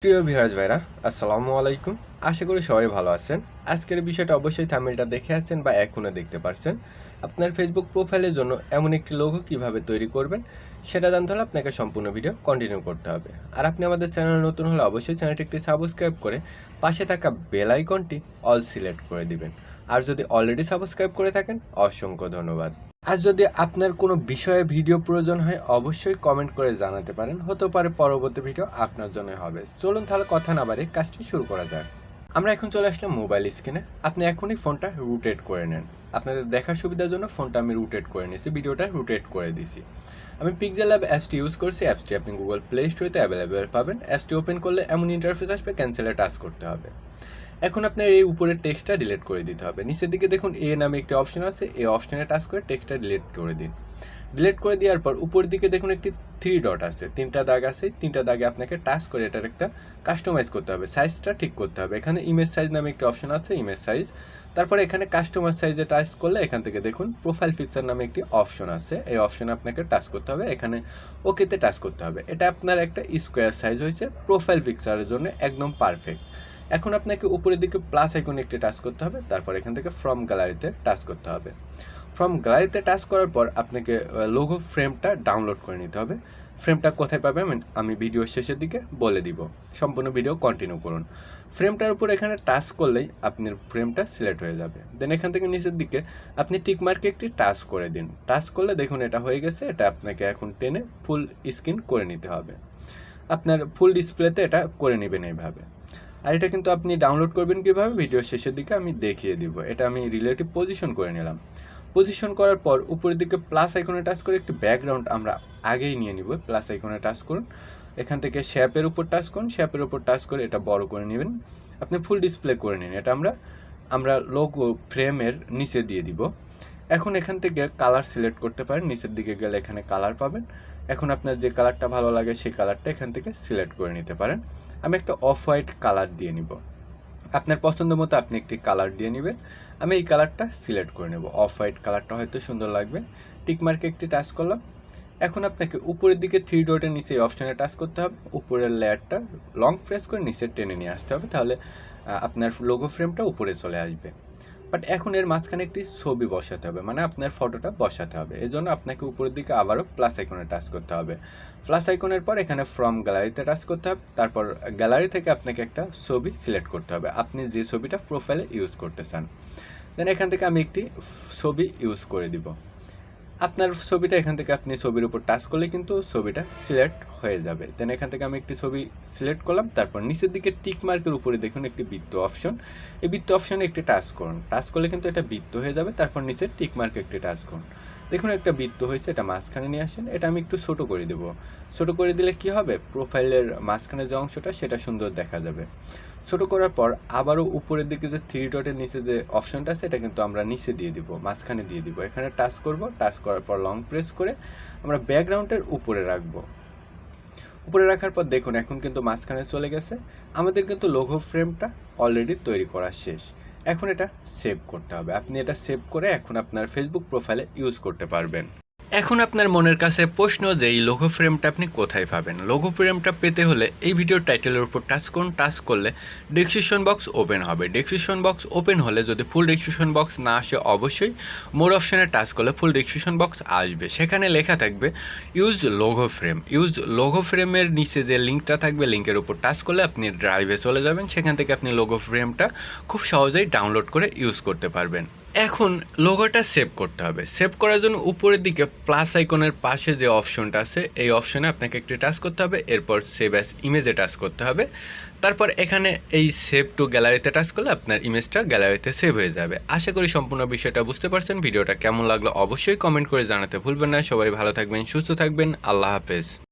প্রিয় ভিউয়ার্স ভাইরা আসসালামু আলাইকুম। আশা করি সবাই ভালো আছেন। আজকের বিষয়টা অবশ্যই থাম্বনেলটা দেখে আসছেন বা এখনো দেখতে পারছেন। আপনার ফেসবুক প্রোফাইলের জন্য এমন একটি লোগো কিভাবে তৈরি করবেন সেটা জানতে হলে আপনাকে সম্পূর্ণ ভিডিও কন্টিনিউ করতে হবে। আর আপনি আমাদের চ্যানেলে নতুন হলে অবশ্যই চ্যানেলটি একটি সাবস্ক্রাইব করে পাশে থাকা বেল আইকনটি অল সিলেক্ট করে দিবেন। আর যদি অলরেডি সাবস্ক্রাইব করে থাকেন অসংখ্য ধন্যবাদ। আর যদি আপনার কোনো বিষয়ে ভিডিও প্রয়োজন হয় অবশ্যই কমেন্ট করে জানাতে পারেন, হতে পারে পরবর্তী ভিডিও আপনার জন্য হবে। চলুন তাহলে কথা না বাড়িয়ে কাজটি শুরু করা যাক। আমরা এখন চলে আসলাম মোবাইল স্ক্রিনে। আপনি এখনই ফোনটা রোটেট করে নেন। আপনাদের দেখার সুবিধার জন্য ফোনটা আমি রোটেট করে নিয়েছি, ভিডিওটা রোটেট করে দিছি। আমি পিক্সেলব অ্যাপসটি ইউজ করছি। অ্যাপসটি আপনি গুগল প্লে স্টোরেতে অ্যাভেলেবেল পাবেন। অ্যাপসটি ওপেন করলে এমন ইন্টারফেস আসবে, ক্যান্সেলে টাচ করতে হবে। এখন আপনার এই উপরের টেক্সটটা ডিলিট করে দিতে হবে। নিচের দিকে দেখুন এ নামে একটি অপশন আছে, এই অপশনে টাচ করে টেক্সটটা ডিলিট করে দিন। ডিলিট করে দেওয়ার পর উপরের দিকে দেখুন একটি 3 ডট আছে, 3টা দাগ আছে। 3টা দাগে আপনাকে টাচ করে এটার একটা কাস্টমাইজ করতে হবে, সাইজটা ঠিক করতে হবে। এখানে ইমেজ সাইজ নামে একটি অপশন আছে, ইমেজ সাইজ। তারপরে এখানে কাস্টমাইজ সাইজে টাচ করলে এখান থেকে দেখুন প্রোফাইল পিকচার নামে একটি অপশন আছে, এই অপশনে আপনাকে টাচ করতে হবে। এখানে ওকেতে টাচ করতে হবে। এটা আপনার একটা স্কোয়ার সাইজ হয়েছে, প্রোফাইল পিকচারের জন্য একদম পারফেক্ট। এখন আপনাকে উপরের দিকে প্লাস আইকনে একটি টাচ করতে হবে। তারপর এখান থেকে ফ্রম গ্যালারিতে টাচ করতে হবে। ফ্রম গ্যালারিতে টাচ করার পর আপনাকে লোগো ফ্রেমটা ডাউনলোড করে নিতে হবে। ফ্রেমটা কোথায় পাবেন আমি ভিডিওর শেষের দিকে বলে দিব, সম্পূর্ণ ভিডিও কন্টিনিউ করুন। ফ্রেমটার উপর এখানে টাচ করলেই আপনার ফ্রেমটা সিলেক্ট হয়ে যাবে। দেন এখান থেকে নিচের দিকে আপনি টিক মার্কে একটি টাচ করে দিন। টাচ করলে দেখুন এটা হয়ে গেছে। এটা আপনাকে এখন টেনে ফুল স্ক্রিন করে নিতে হবে। আপনার ফুল ডিসপ্লেতে এটা করে নেবেন এইভাবে। আর এটা কিন্তু আপনি ডাউনলোড করবেন কীভাবে ভিডিওর শেষের দিকে আমি দেখিয়ে দিব। এটা আমি রিলেটিভ পজিশন করে নিলাম। পজিশন করার পর উপরের দিকে প্লাস আইকনে টাচ করে একটি ব্যাকগ্রাউন্ড আমরা আগেই নিয়ে নিব। প্লাস আইকনে টাচ করুন, এখান থেকে শেপের উপর টাচ করুন। শেপের উপর টাচ করে এটা বড় করে নেবেন। আপনি ফুল ডিসপ্লে করে নিন। এটা আমরা লোগো ফ্রেমের নিচে দিয়ে দিব। এখন এখান থেকে কালার সিলেক্ট করতে পারেন। নিচের দিকে গেলে এখানে কালার পাবেন। এখন আপনার যে কালারটা ভালো লাগে সেই কালারটা এখান থেকে সিলেক্ট করে নিতে পারেন। আমি একটা অফ হোয়াইট কালার দিয়ে নিব। আপনার পছন্দ মতো আপনি একটি কালার দিয়ে নেবেন। আমি এই কালারটা সিলেক্ট করে নেব। অফ হোয়াইট কালারটা হয়তো সুন্দর লাগবে। টিক মার্কে একটি টাচ করলাম। এখন আপনাকে উপরের দিকে 3 ডটের নিচে এই অপশানে টাচ করতে হবে। উপরের লেয়ারটা লং প্রেস করে নিচে টেনে নিয়ে আসতে হবে, তাহলে আপনার লোগো ফ্রেমটা উপরে চলে আসবে। বাট এখন এর মাঝখানে একটি ছবি বসাতে হবে, মানে আপনার ফটোটা বসাতে হবে। এই জন্য আপনাকে উপরের দিকে আবারও প্লাস আইকনে টাচ করতে হবে। প্লাস আইকনের পর এখানে ফ্রম গ্যালারিতে টাচ করতে হবে। তারপর গ্যালারি থেকে আপনাকে একটা ছবি সিলেক্ট করতে হবে, আপনি যে ছবিটা প্রোফাইলে ইউজ করতে চান। দেন এখান থেকে আমি একটি ছবি ইউজ করে দিব। আপনার ছবিটা এখান থেকে আপনি ছবির উপর টাচ করলে কিন্তু ছবিটা সিলেক্ট হয়ে যাবে। দেন এখান থেকে আমি একটি ছবি সিলেক্ট করলাম। তারপর নিচের দিকে টিক মার্কের উপরে দেখুন একটি বৃত্ত অপশন, এই বৃত্ত অপশনে একটি টাচ করুন। টাচ করলে কিন্তু এটা বৃত্ত হয়ে যাবে। তারপর নিচে টিক মার্কে একটি টাচ করুন। দেখুন একটা বৃত্ত হয়েছে, এটা মাঝখানে নিয়ে আসেন। এটা আমি একটু ছোট করে দেব। ছোট করে দিলে কি হবে, প্রোফাইলের মাঝখানে যে অংশটা সেটা সুন্দর দেখা যাবে। ছোট করার পর আবারও উপরের দিকে যে 3 ডটের নিচে যে অপশনটা আছে এটা কিন্তু আমরা নিচে দিয়ে দিব, মাঝখানে দিয়ে দিব। এখানে টাচ করব। টাচ করার পর লং প্রেস করে আমরা ব্যাকগ্রাউন্ডের উপরে রাখবো। উপরে রাখার পর দেখুন এখন কিন্তু মাঝখানে চলে গেছে। আমাদের কিন্তু লোগো ফ্রেমটা অলরেডি তৈরি করা শেষ। এখন এটা সেভ করতে হবে। আপনি এটা সেভ করে এখন আপনার ফেসবুক প্রোফাইলে ইউজ করতে পারবেন। এখন আপনার মনের কাছে প্রশ্ন যে এই লোগো ফ্রেমটা আপনি কোথায় পাবেন। লোগো ফ্রেমটা পেতে হলে এই ভিডিওর টাইটেলের উপর টাচ করুন। টাচ করলে ডেসক্রিপশন বক্স ওপেন হবে। ডেসক্রিপশন বক্স ওপেন হলে যদি ফুল ডেসক্রিপশন বক্স না আসে অবশ্যই মোর অপশানে টাচ করলে ফুল ডেসক্রিপশন বক্স আসবে। সেখানে লেখা থাকবে use logo frame. Use logo ফ্রেমের নিচে যে লিঙ্কটা থাকবে লিঙ্কের উপর টাচ করলে আপনি ড্রাইভে চলে যাবেন। সেখান থেকে আপনি লোগো ফ্রেমটা খুব সহজেই ডাউনলোড করে ইউজ করতে পারবেন। এখন লোগোটা সেভ করতে হবে। সেভ করার জন্য উপরের দিকে প্লাস আইকনের পাশে যে অপশনটা আছে এই অপশনে আপনাকে একটি টাচ করতে হবে। এরপর সেভ অ্যাজ ইমেজে টাচ করতে হবে। তারপর এখানে এই সেভ টু গ্যালারিতে টাচ করলে আপনার ইমেজটা গ্যালারিতে সেভ হয়ে যাবে। আশা করি সম্পূর্ণ বিষয়টা বুঝতে পারছেন। ভিডিওটা কেমন লাগলো অবশ্যই কমেন্ট করে জানাতে ভুলবেন না। সবাই ভালো থাকবেন, সুস্থ থাকবেন। আল্লাহ হাফেজ।